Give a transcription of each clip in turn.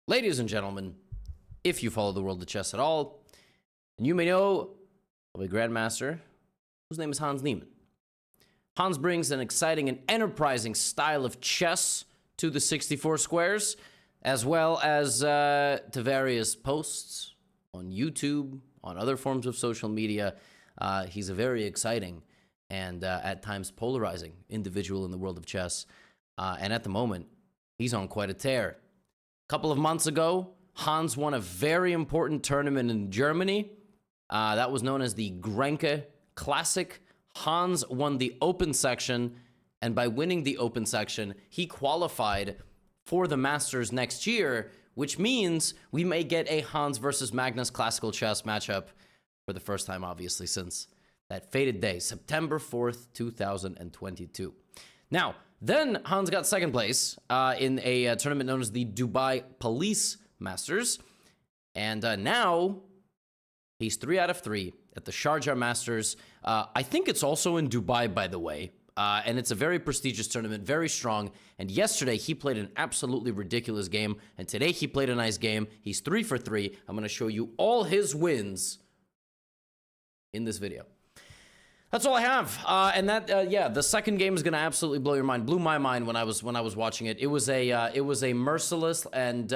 Ladies and gentlemen, if you follow the world of chess at all, and you may know of a grandmaster whose name is Hans Niemann. Hans brings an exciting and enterprising style of chess to the 64 squares, as well as to various posts on YouTube, on other forms of social media. He's a very exciting and at times polarizing individual in the world of chess. And at the moment, he's on quite a tear. A couple of months ago, Hans won a very important tournament in Germany. That was known as the Grenke Classic. Hans won the open section, and by winning the open section, he qualified for the Masters next year, which means we may get a Hans versus Magnus classical chess matchup for the first time, obviously, since that fated day, September 4th, 2022. Now, then Hans got second place in a tournament known as the Dubai Police Masters, and now he's 3 out of 3 at the Sharjah Masters. I think it's also in Dubai, by the way, and it's a very prestigious tournament, very strong. And yesterday he played an absolutely ridiculous game, and today he played a nice game. He's 3 for 3. I'm going to show you all his wins in this video. That's all I have, and that yeah, the second game is gonna absolutely blow your mind. Blew my mind when I was watching it. It was a merciless and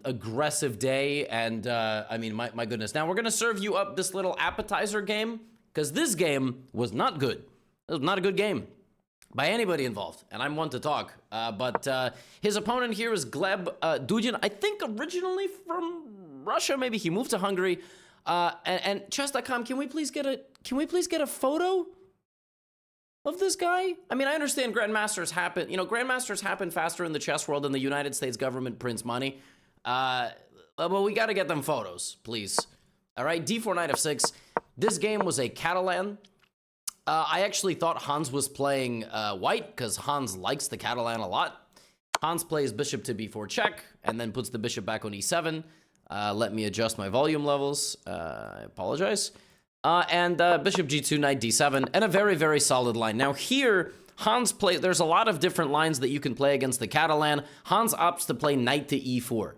aggressive day, and I mean, my goodness. Now we're gonna serve you up this little appetizer game because this game was not good. It was not a good game by anybody involved, and I'm one to talk. But his opponent here is Gleb Dudin. I think originally from Russia. Maybe he moved to Hungary. And chess.com, can we please get a photo of this guy? I mean, I understand grandmasters happen, grandmasters happen faster in the chess world than the United States government prints money. But we got to get them photos, please. All right, d4 knight f6. This game was a Catalan. I actually thought Hans was playing white because Hans likes the Catalan a lot. Hans plays bishop to b4 check and then puts the bishop back on e7. Let me adjust my volume levels. I apologize. And bishop g2, knight d7, and a very, very solid line. Now here, Hans plays, there's a lot of different lines that you can play against the Catalan. Hans opts to play knight to e4.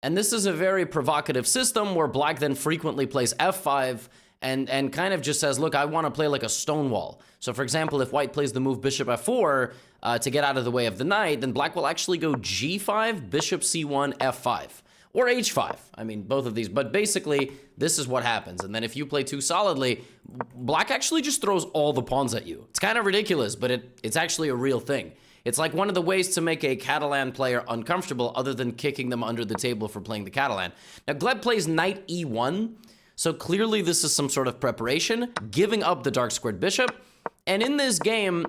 And this is a very provocative system where black then frequently plays f5 and kind of just says, look, I want to play like a stonewall. So for example, if white plays the move bishop f4 to get out of the way of the knight, then black will actually go g5, bishop c1, f5. Or h5, I mean, both of these. But basically, this is what happens. And then if you play too solidly, black actually just throws all the pawns at you. It's kind of ridiculous, but it's actually a real thing. It's like one of the ways to make a Catalan player uncomfortable other than kicking them under the table for playing the Catalan. Now, Gleb plays knight e1, so clearly this is some sort of preparation, giving up the dark squared bishop. And in this game,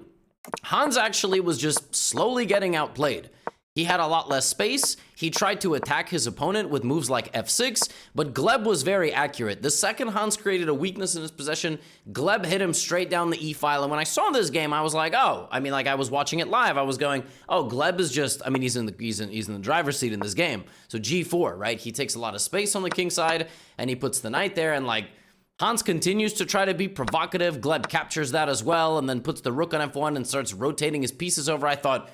Hans actually was just slowly getting outplayed. He had a lot less space. He tried to attack his opponent with moves like f6, but Gleb was very accurate. The second Hans created a weakness in his possession, Gleb hit him straight down the e-file. And when I saw this game, I was like, oh, I mean, like I was watching it live. I was going, oh, Gleb is just, I mean, he's in the driver's seat in this game. So g4, right? He takes a lot of space on the king side, and he puts the knight there, and like, Hans continues to try to be provocative. Gleb captures that as well, and then puts the rook on f1 and starts rotating his pieces over. I thought,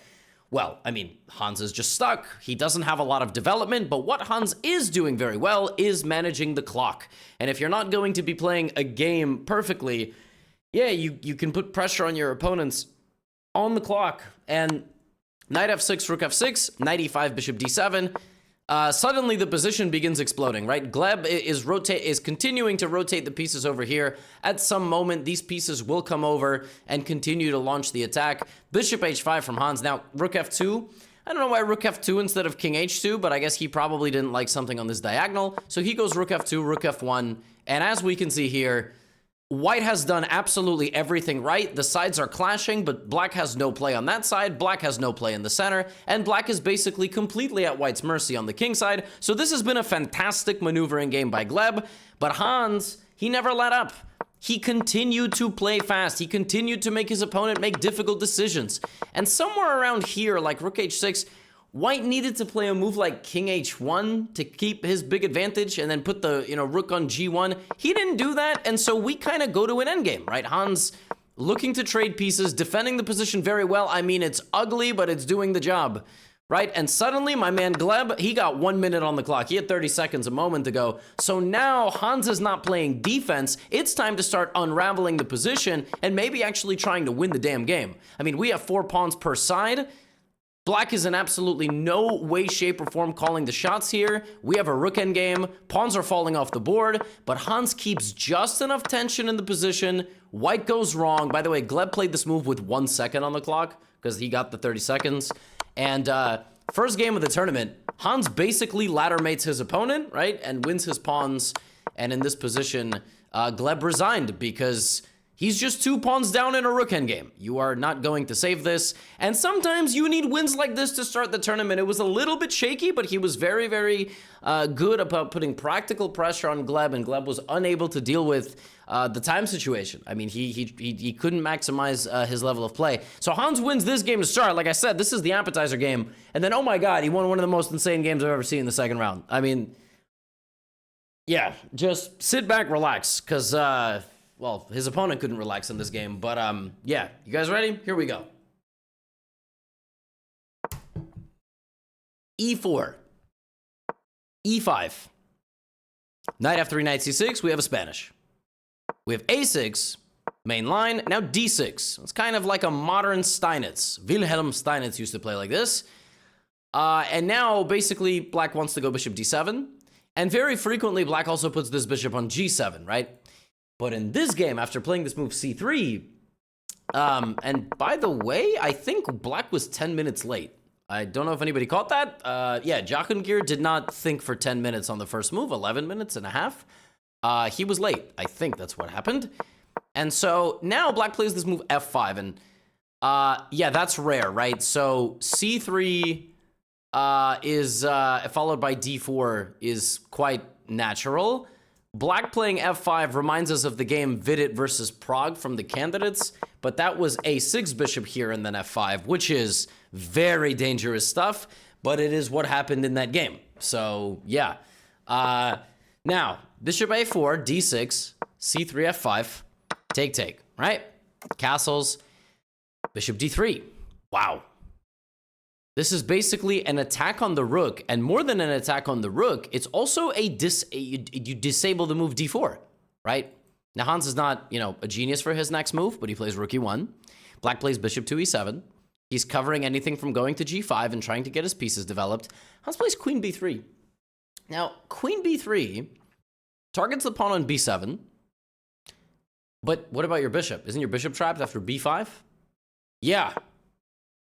well, I mean, Hans is just stuck. He doesn't have a lot of development, but what Hans is doing very well is managing the clock. And if you're not going to be playing a game perfectly, yeah, you can put pressure on your opponents on the clock. And knight f6, rook f6, knight e5, bishop d7. Suddenly the position begins exploding, right? Gleb is continuing to rotate the pieces over here. At some moment, these pieces will come over and continue to launch the attack. Bishop h5 from Hans. Now, rook f2. I don't know why rook f2 instead of king h2, but I guess he probably didn't like something on this diagonal. So he goes rook f2, rook f1. And as we can see here, white has done absolutely everything right. The sides are clashing, but black has no play on that side. Black has no play in the center. And black is basically completely at white's mercy on the king side. So this has been a fantastic maneuvering game by Gleb. But Hans, he never let up. He continued to play fast. He continued to make his opponent make difficult decisions. And somewhere around here, like rook h6, white needed to play a move like king h1 to keep his big advantage and then put the, rook on g1. He didn't do that, and so we kind of go to an endgame, right? Hans looking to trade pieces, defending the position very well. I mean, it's ugly, but it's doing the job. right? And suddenly my man Gleb, he got 1 minute on the clock. He had 30 seconds a moment ago. So now Hans is not playing defense. It's time to start unraveling the position and maybe actually trying to win the damn game. I mean, we have 4 pawns per side. Black is in absolutely no way, shape, or form calling the shots here. We have a rook endgame. Pawns are falling off the board, but Hans keeps just enough tension in the position. White goes wrong. By the way, Gleb played this move with 1 second on the clock because he got the 30 seconds. And first game of the tournament, Hans basically ladder mates his opponent, right? And wins his pawns. And in this position, Gleb resigned because he's just 2 pawns down in a rook endgame. You are not going to save this. And sometimes you need wins like this to start the tournament. It was a little bit shaky, but he was very, very good about putting practical pressure on Gleb, and Gleb was unable to deal with the time situation. I mean, he couldn't maximize his level of play. So Hans wins this game to start. Like I said, this is the Appetizer game. And then, oh my God, he won one of the most insane games I've ever seen in the second round. I mean, yeah, just sit back, relax, because well, his opponent couldn't relax in this game, but yeah. You guys ready? Here we go. E4. E5. Knight F3, Knight C6, we have a Spanish. We have A6, main line, now D6. It's kind of like a modern Steinitz. Wilhelm Steinitz used to play like this. And now, basically, Black wants to go bishop D7. And very frequently, Black also puts this bishop on G7, right? But in this game, after playing this move C3, and by the way, I think Black was 10 minutes late. I don't know if anybody caught that. Yeah, Jachungir did not think for 10 minutes on the first move, 11 minutes and a half. He was late. I think that's what happened. And so now Black plays this move F5, and yeah, that's rare, right? So C3 is followed by D4 is quite natural. Black playing F5 reminds us of the game Vidit versus Prague from the candidates, but that was A6 bishop here and then F5, which is very dangerous stuff, but it is what happened in that game. So, yeah. Now, bishop A4, D6, C3, F5, take, right? Castles, bishop D3. Wow. This is basically an attack on the rook, and more than an attack on the rook, it's also you disable the move D4, right? Now, Hans is not, a genius for his next move, but he plays rook E1. Black plays bishop to E7. He's covering anything from going to G5 and trying to get his pieces developed. Hans plays queen B3. Now, queen B3 targets the pawn on B7, but what about your bishop? Isn't your bishop trapped after B5?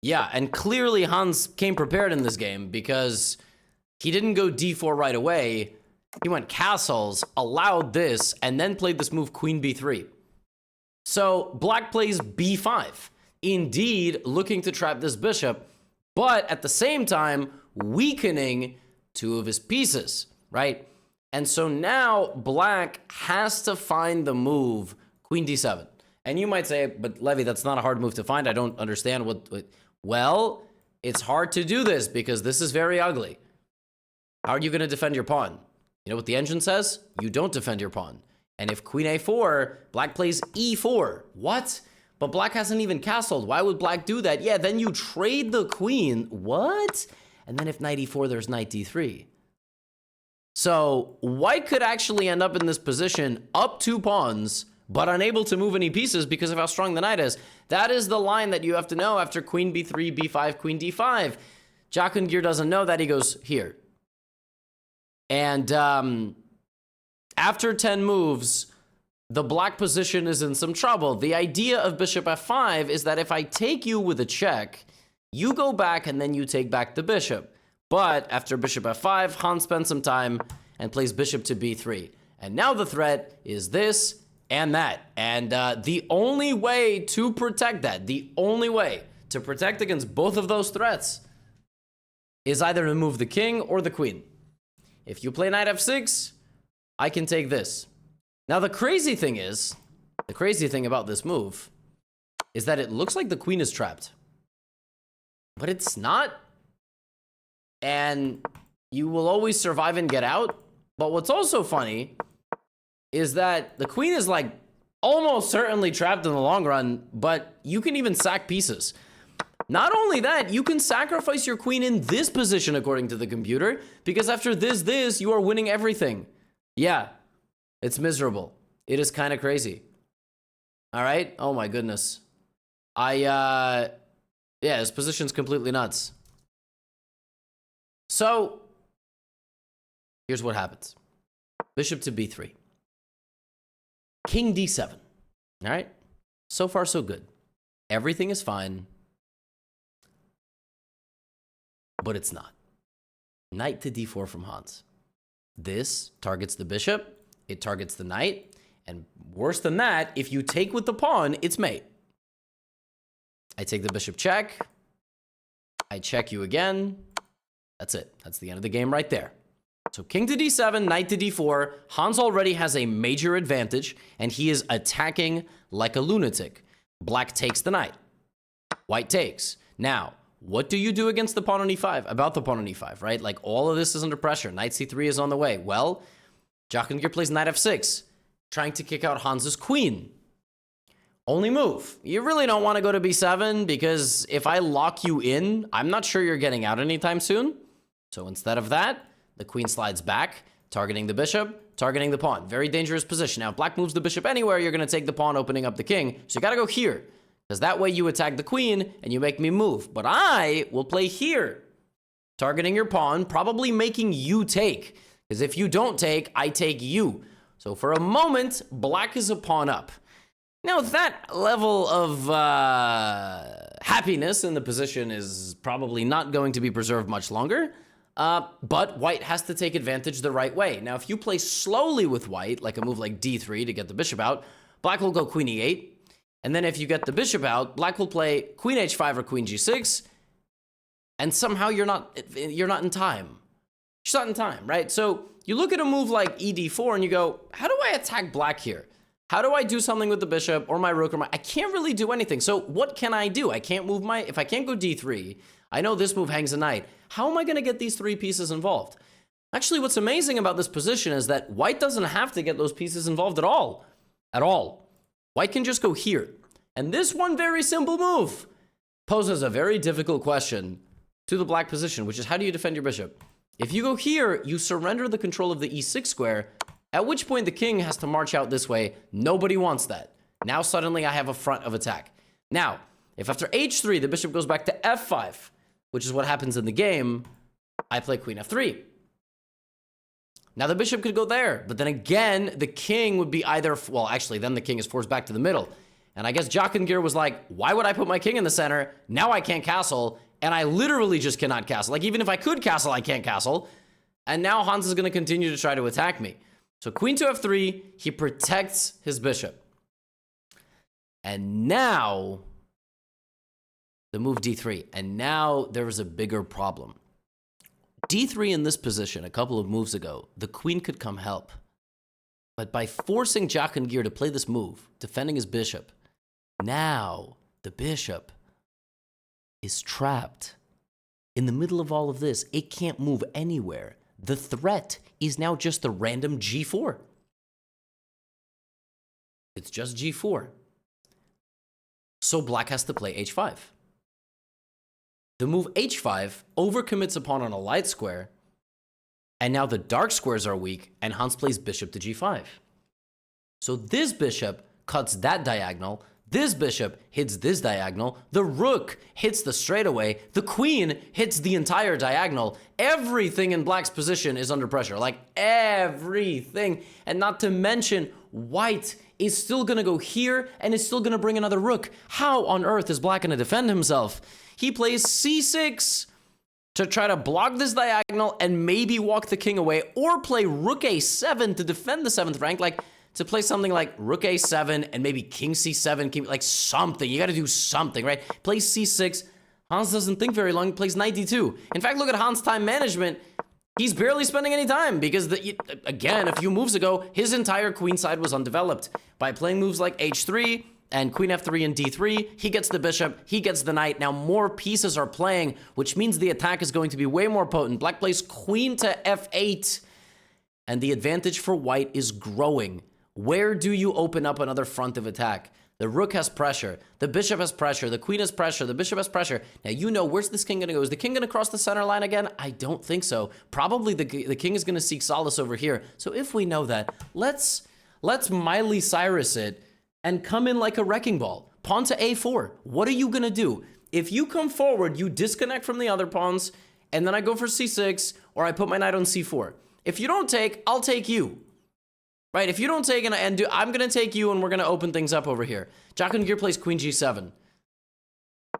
Yeah, and clearly Hans came prepared in this game because he didn't go D4 right away. He went castles, allowed this, and then played this move queen B3. So Black plays B5, indeed looking to trap this bishop, but at the same time weakening 2 of his pieces, right? And so now Black has to find the move queen D7. And you might say, but Levy, that's not a hard move to find. I don't understand what well, it's hard to do this because this is very ugly. How are you going to defend your pawn? You know what the engine says? You don't defend your pawn. And if queen A4, Black plays E4. What? But Black hasn't even castled. Why would Black do that? Yeah, then you trade the queen. What? And then if knight E4, there's knight D3. So White could actually end up in this position up 2 pawns, but unable to move any pieces because of how strong the knight is. That is the line that you have to know after queen B3, B5, queen D5. Jachungir doesn't know that. He goes here. And after 10 moves, the Black position is in some trouble. The idea of bishop F5 is that if I take you with a check, you go back and then you take back the bishop. But after bishop F5, Hans spends some time and plays bishop to B3. And now the threat is this and that. And the only way to protect that, the only way to protect against both of those threats is either to move the king or the queen. If you play knight F6, I can take this. Now, the crazy thing about this move is that it looks like the queen is trapped. But it's not. And you will always survive and get out. But what's also funny is that the queen is like almost certainly trapped in the long run, but you can even sack pieces. Not only that, you can sacrifice your queen in this position according to the computer, because after this, you are winning everything. Yeah, it's miserable. It is kind of crazy. All right? Oh my goodness. Yeah, this position's completely nuts. So, here's what happens. Bishop to b3. King d7. All right? So far, so good. Everything is fine. But it's not. Knight to d4 from Hans. This targets the bishop. It targets the knight. And worse than that, if you take with the pawn, it's mate. I take the bishop check. I check you again. That's it. That's the end of the game right there. So king to d7, knight to d4. Hans already has a major advantage, and he is attacking like a lunatic. Black takes the knight. White takes. Now, what do you do against the pawn on e5? About the pawn on e5, right? Like, all of this is under pressure. Knight c3 is on the way. Well, Jahangir plays knight f6, trying to kick out Hans's queen. Only move. You really don't want to go to b7, because if I lock you in, I'm not sure you're getting out anytime soon. So instead of that, the queen slides back, targeting the bishop, targeting the pawn. Very dangerous position. Now, if black moves the bishop anywhere, you're going to take the pawn, opening up the king. So you got to go here, because that way you attack the queen and you make me move. But I will play here, targeting your pawn, probably making you take. Because if you don't take, I take you. So for a moment, black is a pawn up. Now, that level of happiness in the position is probably not going to be preserved much longer. But white has to take advantage the right way. Now, if you play slowly with white, like a move like d3 to get the bishop out, black will go queen e8. And then if you get the bishop out, black will play queen h5 or queen g6. And somehow you're not in time. She's not in time, right? So you look at a move like ed4 and you go, how do I attack black here? How do I do something with the bishop or my rook or I can't really do anything. So what can I do? I can't move if I can't go d3, I know this move hangs a knight. How am I going to get these three pieces involved? Actually, what's amazing about this position is that white doesn't have to get those pieces involved at all. At all. White can just go here. And this one very simple move poses a very difficult question to the black position, which is how do you defend your bishop? If you go here, you surrender the control of the e6 square, at which point the king has to march out this way. Nobody wants that. Now suddenly I have a front of attack. Now, if after h3 the bishop goes back to f5, which is what happens in the game, I play queen f3. Now the bishop could go there, but then again, the king would be either, well, actually, then the king is forced back to the middle. And I guess Jahangir was like, why would I put my king in the center? Now I can't castle, and I literally just cannot castle. Like, even if I could castle, I can't castle. And now Hans is going to continue to try to attack me. So queen to f3, he protects his bishop. And now the move d3, and now there is a bigger problem. d3 in this position a couple of moves ago, the queen could come help. But by forcing Jahangir to play this move, defending his bishop, now the bishop is trapped. In the middle of all of this, it can't move anywhere. The threat is now just the random g4. It's just g4. So black has to play h5. The move h5 overcommits a pawn on a light square, and now the dark squares are weak, and Hans plays bishop to g5. So this bishop cuts that diagonal, this bishop hits this diagonal, the rook hits the straightaway, the queen hits the entire diagonal. Everything in black's position is under pressure, like everything. And not to mention, white is still gonna go here and is still gonna bring another rook. How on earth is black gonna defend himself? He plays c6 to try to block this diagonal and maybe walk the king away, or play rook a7 to defend the 7th rank, like to play something like rook a7 and maybe king c7, like something. You got to do something, right? Plays c6. Hans doesn't think very long, plays knight d2. In fact, look at Hans' time management. He's barely spending any time because, again, a few moves ago, his entire queen side was undeveloped. By playing moves like h3 and queen f3 and d3, he gets the bishop, he gets the knight. Now more pieces are playing, which means the attack is going to be way more potent. Black plays queen to f8, and the advantage for white is growing. Where do you open up another front of attack? The rook has pressure. The bishop has pressure. The queen has pressure. The bishop has pressure. Now, you know, where's this king going to go? Is the king going to cross the center line again? I don't think so. Probably the king is going to seek solace over here. So if we know that, let's Miley Cyrus it and come in like a wrecking ball. Pawn to a4. What are you going to do? If you come forward, you disconnect from the other pawns, and then I go for c6, or I put my knight on c4. If you don't take, I'll take you. Right, if you don't take, I'm going to take you, and we're going to open things up over here. Jahangir plays queen g7.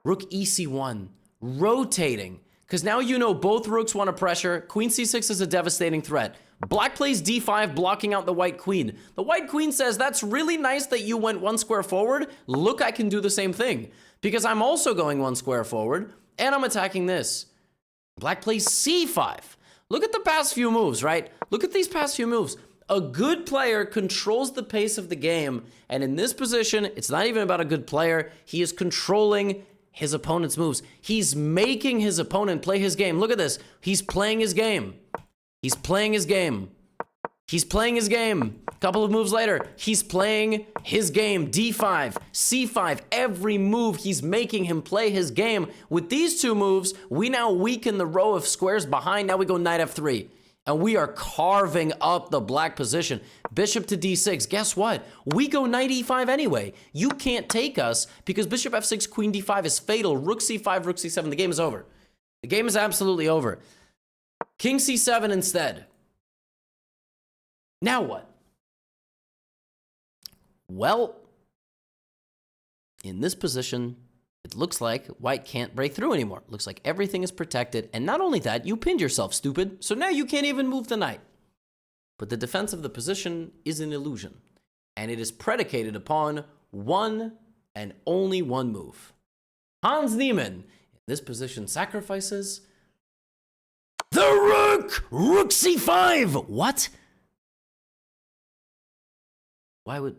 Rook ec1. Rotating. Because now you know both rooks want to pressure. Queen c6 is a devastating threat. Black plays d5, blocking out the white queen. The white queen says, that's really nice that you went one square forward. Look, I can do the same thing. Because I'm also going one square forward, and I'm attacking this. Black plays c5. Look at the past few moves, right? Look at these past few moves. A good player controls the pace of the game, and in this position, it's not even about a good player. He is controlling his opponent's moves. He's making his opponent play his game. Look at this. He's playing his game. He's playing his game. He's playing his game. A couple of moves later, he's playing his game. D5, C5, every move he's making him play his game. With these two moves, we now weaken the row of squares behind. Now we go knight f3. And we are carving up the black position. Bishop to d6. Guess what? We go knight e5 anyway. You can't take us because bishop f6, queen d5 is fatal. Rook c5, rook c7. The game is over. The game is absolutely over. King c7 instead. Now what? Well, in this position, it looks like white can't break through anymore. It looks like everything is protected. And not only that, you pinned yourself, stupid. So now you can't even move the knight. But the defense of the position is an illusion. And it is predicated upon one and only one move. Hans Niemann, in this position, sacrifices the rook! Rook c5! What? Why would...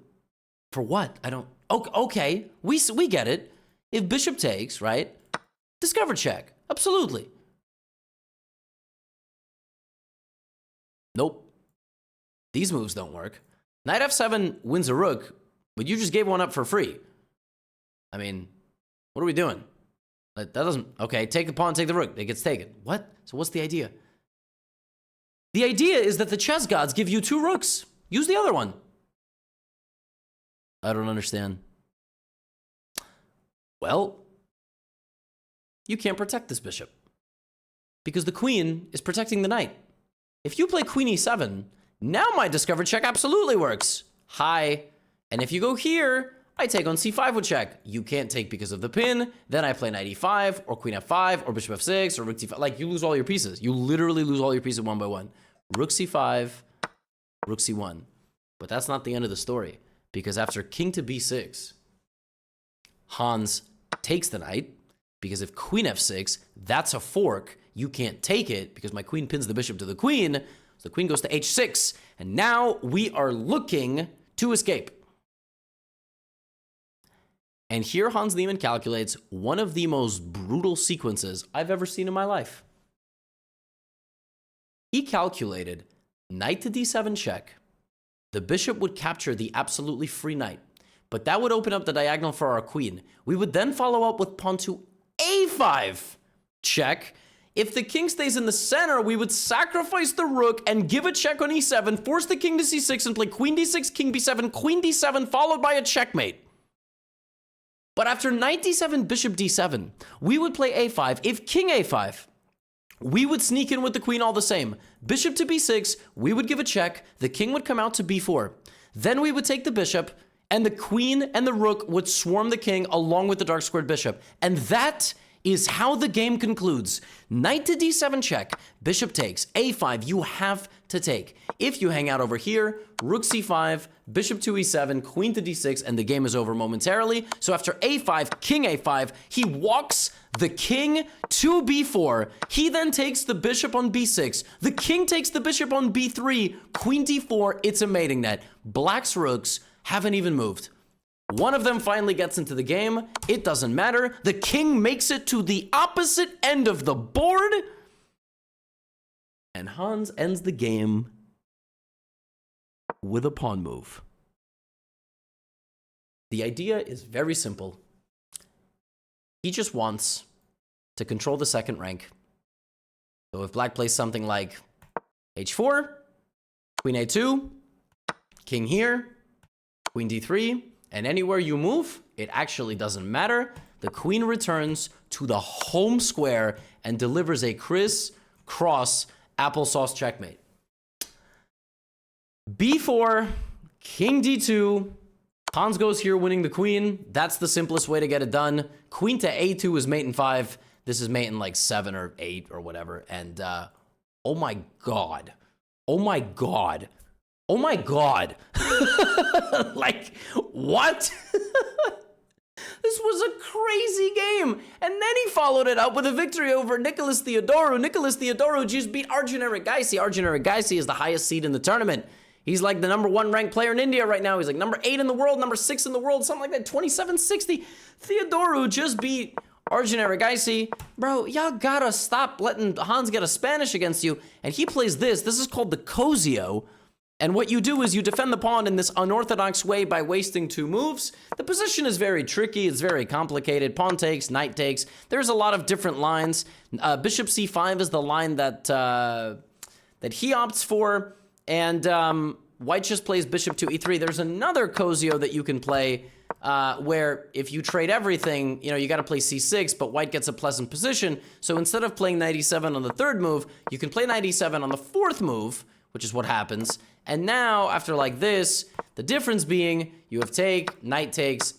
For what? I don't... Okay, we get it. If bishop takes, right? Discover check. Absolutely. Nope. These moves don't work. Knight f7 wins a rook, but you just gave one up for free. I mean, what are we doing? That doesn't... Okay, take the pawn, take the rook. It gets taken. What? So what's the idea? The idea is that the chess gods give you two rooks. Use the other one. I don't understand. Well, you can't protect this bishop because the queen is protecting the knight. If you play queen e7, now my discover check absolutely works. Hi. And if you go here, I take on c5 with check. You can't take because of the pin. Then I play knight e5 or queen f5 or bishop f6 or rook c5. Like, you lose all your pieces. You literally lose all your pieces one by one. Rook c5, rook c1. But that's not the end of the story, because after king to b6, Hans takes the knight, because if queen f6, that's a fork. You can't take it because my queen pins the bishop to the queen. So the queen goes to h6, and now we are looking to escape. And here Hans Niemann calculates one of the most brutal sequences I've ever seen in my life. He calculated knight to d7 check. The bishop would capture the absolutely free knight, but that would open up the diagonal for our queen. We would then follow up with pawn to a5 check. If the king stays in the center, we would sacrifice the rook and give a check on e7, force the king to c6, and play queen d6, king b7, queen d7, followed by a checkmate. But after knight d7, bishop d7, we would play a5. If king a5, we would sneak in with the queen all the same. Bishop to b6, we would give a check. The king would come out to b4. Then we would take the bishop, and the queen and the rook would swarm the king along with the dark squared bishop. And that is how the game concludes. Knight to d7 check, bishop takes, a5, you have to take. If you hang out over here, rook c5, bishop to e7, queen to d6, and the game is over momentarily. So after a5, king a5, he walks the king to b4. He then takes the bishop on b6. The king takes the bishop on b3, queen d4, it's a mating net. Black's rooks haven't even moved. One of them finally gets into the game. It doesn't matter. The king makes it to the opposite end of the board. And Hans ends the game with a pawn move. The idea is very simple. He just wants to control the second rank. So if black plays something like h4, queen a2, king here, queen d3, and anywhere you move, it actually doesn't matter. The queen returns to the home square and delivers a criss-cross applesauce checkmate. b4, king d2, Hans goes here winning the queen. That's the simplest way to get it done. Queen to a2 is mate in 5. This is mate in like 7 or 8 or whatever. And oh my god. Oh my god. Oh my god. Like, what? This was a crazy game. And then he followed it up with a victory over Nikolas Theodorou. Nikolas Theodorou just beat Arjun Erigaisi. Arjun Erigaisi is the highest seed in the tournament. He's like the #1 ranked player in India right now. He's like number 8 in the world, number 6 in the world, something like that, 2760. Theodorou just beat Arjun Erigaisi. Bro, y'all gotta stop letting Hans get a Spanish against you. And he plays this. This is called the Cozio. And what you do is you defend the pawn in this unorthodox way by wasting 2 moves. The position is very tricky. It's very complicated. Pawn takes, knight takes. There's a lot of different lines. Bishop c5 is the line that he opts for. And white just plays bishop to e3. There's another Cozio that you can play where if you trade everything, you know, you got to play c6, but white gets a pleasant position. So instead of playing knight e7 on the 3rd move, you can play knight e7 on the 4th move, which is what happens. And now, after like this, the difference being you have take, knight takes,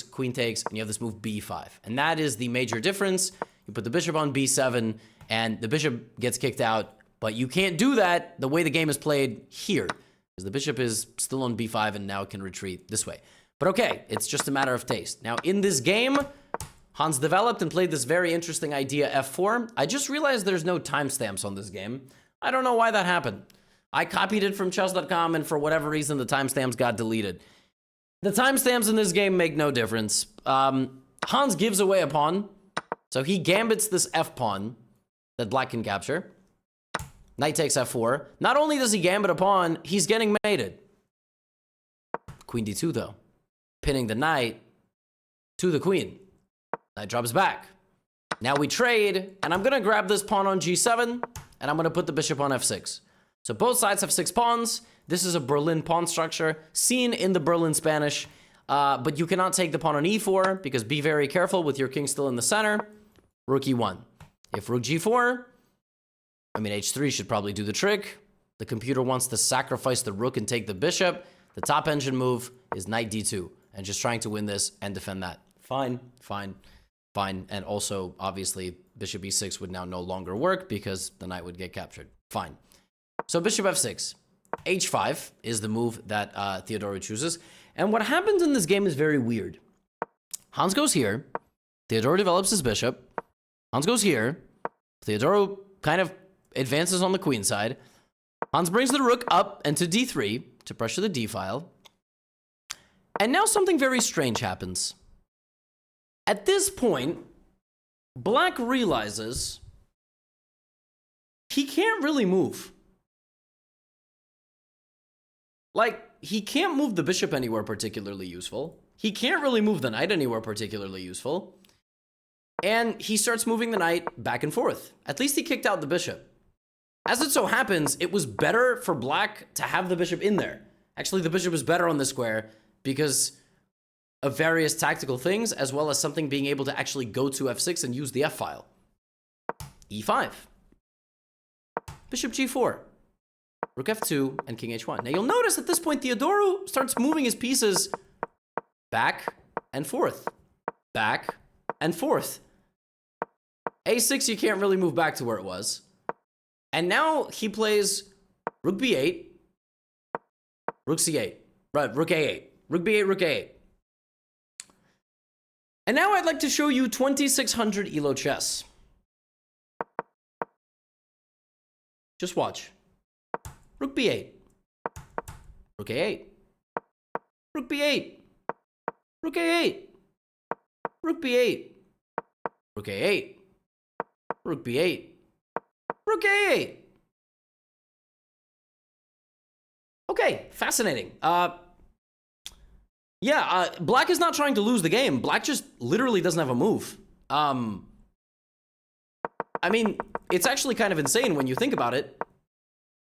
queen takes, and you have this move b5. And that is the major difference. You put the bishop on b7, and the bishop gets kicked out. But you can't do that the way the game is played here, because the bishop is still on b5 and now it can retreat this way. But okay, it's just a matter of taste. Now, in this game, Hans developed and played this very interesting idea, f4. I just realized there's no timestamps on this game. I don't know why that happened. I copied it from chess.com, and for whatever reason, the timestamps got deleted. The timestamps in this game make no difference. Hans gives away a pawn, so he gambits this f-pawn that black can capture. Knight takes f4. Not only does he gambit a pawn, he's getting mated. Queen d2, though. Pinning the knight to the queen. Knight drops back. Now we trade, and I'm going to grab this pawn on g7, and I'm going to put the bishop on f6. So both sides have 6 pawns. This is a Berlin pawn structure, seen in the Berlin Spanish, but you cannot take the pawn on e4, because be very careful with your king still in the center. Rook e1. If rook g4... I mean, h3 should probably do the trick. The computer wants to sacrifice the rook and take the bishop. The top engine move is knight d2, and just trying to win this and defend that. Fine, fine, fine. And also, obviously, bishop e6 would now no longer work because the knight would get captured. Fine. So bishop f6. h5 is the move that Theodorou chooses. And what happens in this game is very weird. Hans goes here. Theodorou develops his bishop. Hans goes here. Theodorou kind of advances on the queen side. Hans brings the rook up and to d3 to pressure the d file. And now something very strange happens. At this point, black realizes he can't really move. Like, he can't move the bishop anywhere particularly useful. He can't really move the knight anywhere particularly useful. And he starts moving the knight back and forth. At least he kicked out the bishop. As it so happens, it was better for black to have the bishop in there. Actually, the bishop is better on this square because of various tactical things, as well as something being able to actually go to f6 and use the f-file. e5. Bishop g4. Rook f2 and king h1. Now, you'll notice at this point, Theodorou starts moving his pieces back and forth. Back and forth. a6, you can't really move back to where it was. And now he plays rook b8, rook c8, right, rook a8, rook b8, rook a8. And now I'd like to show you 2600 ELO chess. Just watch. Rook b8, rook a8, rook b8, rook a8, rook b8, rook a8, rook b8, rook a8. Okay, fascinating. Yeah, Black is not trying to lose the game. Black just literally doesn't have a move. I mean, it's actually kind of insane when you think about it.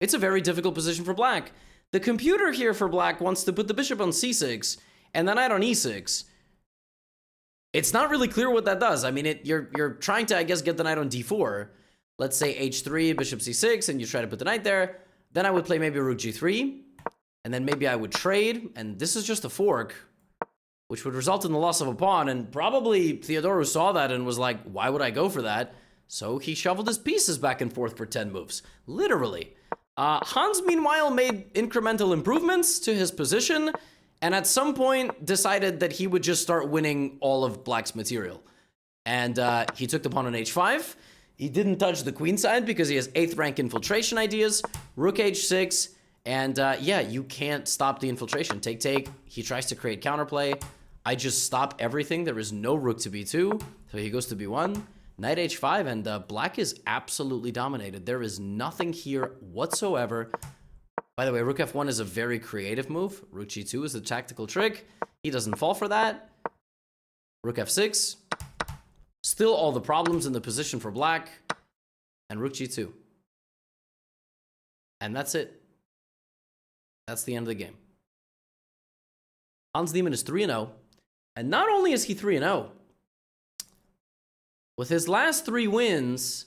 It's a very difficult position for Black. The computer here for Black wants to put the bishop on c6 and the knight on e6. It's not really clear what that does. I mean, you're trying to, I guess, get the knight on d4. Let's say h3, bishop c6, and you try to put the knight there. Then I would play maybe rook g3, and then maybe I would trade, and this is just a fork, which would result in the loss of a pawn, and probably Theodorou saw that and was like, why would I go for that? So he shoveled his pieces back and forth for 10 moves. Literally. Hans, meanwhile, made incremental improvements to his position, and at some point decided that he would just start winning all of Black's material. And he took the pawn on h5. He didn't touch the queen side because he has 8th rank infiltration ideas. Rook h6, and yeah, you can't stop the infiltration. Take, take. He tries to create counterplay. I just stop everything. There is no rook to b2, so he goes to b1. Knight h5, and Black is absolutely dominated. There is nothing here whatsoever. By the way, rook f1 is a very creative move. Rook g2 is the tactical trick. He doesn't fall for that. Rook f6. Still all the problems in the position for Black. And rook g2. And that's it. That's the end of the game. Hans Niemann is 3-0. And not only is he 3-0, with his last 3 wins,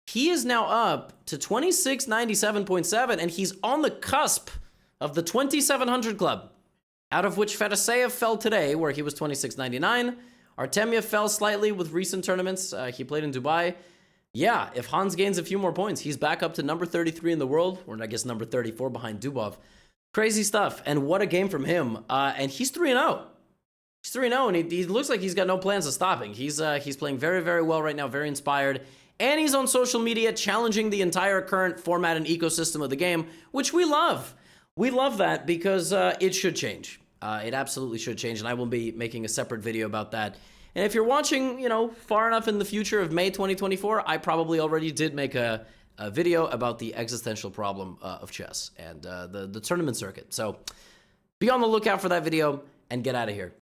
he is now up to 2697.7, and he's on the cusp of the 2700 club, out of which Fedosseev fell today, where he was 2699. Artemiev fell slightly with recent tournaments. He played in Dubai. Yeah, if Hans gains a few more points, he's back up to number 33 in the world, or I guess number 34 behind Dubov. Crazy stuff, and what a game from him. And he's 3-0. He's 3-0, and he looks like he's got no plans of stopping. He's playing very, very well right now, very inspired. And he's on social media challenging the entire current format and ecosystem of the game, which we love. We love that because it should change. It absolutely should change, and I will be making a separate video about that. And if you're watching, you know, far enough in the future of May 2024, I probably already did make a video about the existential problem of chess and the tournament circuit. So be on the lookout for that video and get out of here.